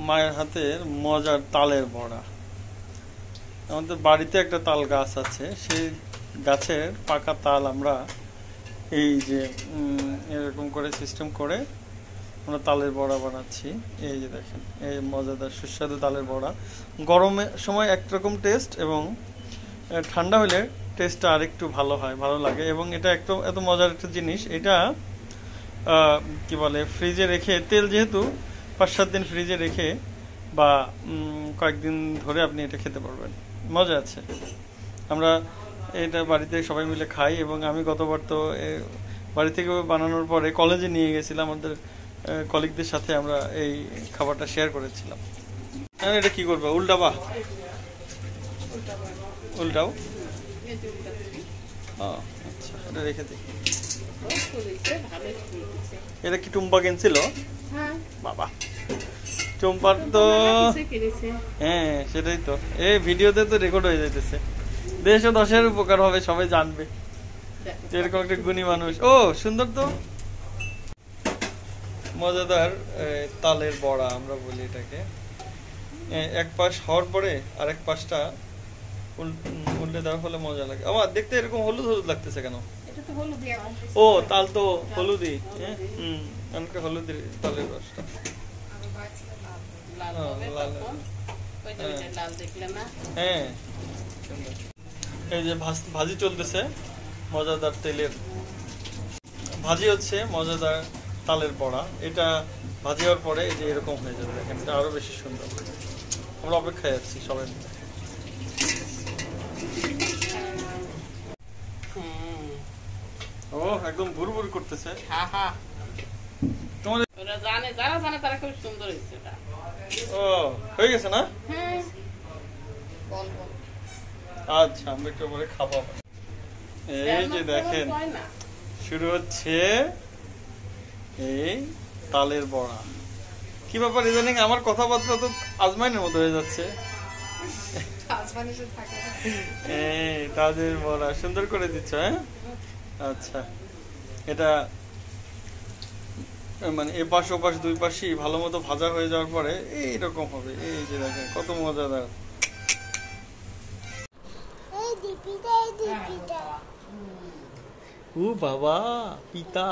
মায়ের হাতের মজার তালের বড়া। আমাদের বাড়িতে একটা তাল গাছ আছে, সেই গাছের পাকা তাল আমরা এই যে এরকম করে সিস্টেম করে আমরা তালের বড়া বানাচ্ছি। এই যে দেখেন, এই মজাদার সুস্বাদু তালের বড়া। গরমের সময় একরকম টেস্ট এবং ঠান্ডা হলে টেস্টটা আরেকটু ভালো হয়, ভালো লাগে। এবং এটা একটু এত মজার একটা জিনিস, এটা কি বলে ফ্রিজে রেখে, তেল যেহেতু 5-7 দিন ফ্রিজে রেখে বা কয়েকদিন ধরে আপনি এটা খেতে পারবেন, মজা আছে। আমরা এটা বাড়িতে সবাই মিলে খাই এবং আমি গতবার তো বাড়ি থেকে বানানোর পরে কলেজে নিয়ে গেছিলাম, আমাদের কলিগদের সাথে আমরা এই খাবারটা শেয়ার করেছিলাম। এটা কি করবে, উল্টাবা? উল্টাও। আচ্ছা, এটা রেখে দিই। এটা কি টুম্পা কিনছিল? বাবা, টুম্পার তো হ্যাঁ সেটাই তো, এই ভিডিওতে তো রেকর্ড হয়ে যাইতেছে। দেশ ও দশের উপকার হবে, সবাই জানবে এরকম একটা গুণী মানুষ। ও সুন্দর তো, মজাদার তালের বড়া আমরা বলি এটাকে। এক পাশ হওয়ার পরে আরেক পাশটা উল্টে দেওয়ার ফলে মজা লাগে। আমার দেখতে এরকম হলুদ হলুদ লাগতেছে কেন? ও তাল তো হলুদই, অনেকটা হলুদের তালের রসটা। হ্যাঁ, এই যে ভাজি চলতেছে, মজাদার তেলের ভাজি হচ্ছে, মজাদার তালের বড়া। এটা ভাজি হওয়ার পরে এই যে এরকম হয়ে যাবে, দেখেন এটা আরো বেশি সুন্দর। আমরা অপেক্ষায় আছি সবাই মিলে। ও একদম ভুর ভুর করতেছে। তোমাদের যারা জানে তারা খুব সুন্দর হয়েছে। ও হয়ে গেছে না? আচ্ছা, আমরা একটু পরে খাবো। এই যে দেখেন, শুরু হচ্ছে এই তালের বড়া। কি ব্যাপার ইদানিং আমার কথাবার্তা তো আজমাইনের মতো হয়ে যাচ্ছে। তালের বড়া সুন্দর করে দিচ্ছ, হ্যাঁ? আচ্ছা, এটা মানে এপাশ ওপাশ দুই পাশই ভালো মতো ভাজা হয়ে যাওয়ার পরে এইরকম হবে। এই যে দেখেন কত মজাদার। ও বাবা, পিতা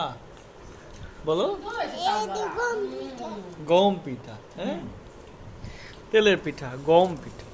বলো, গম পিঠা, হ্যাঁ তেলের পিঠা, গম পিঠা।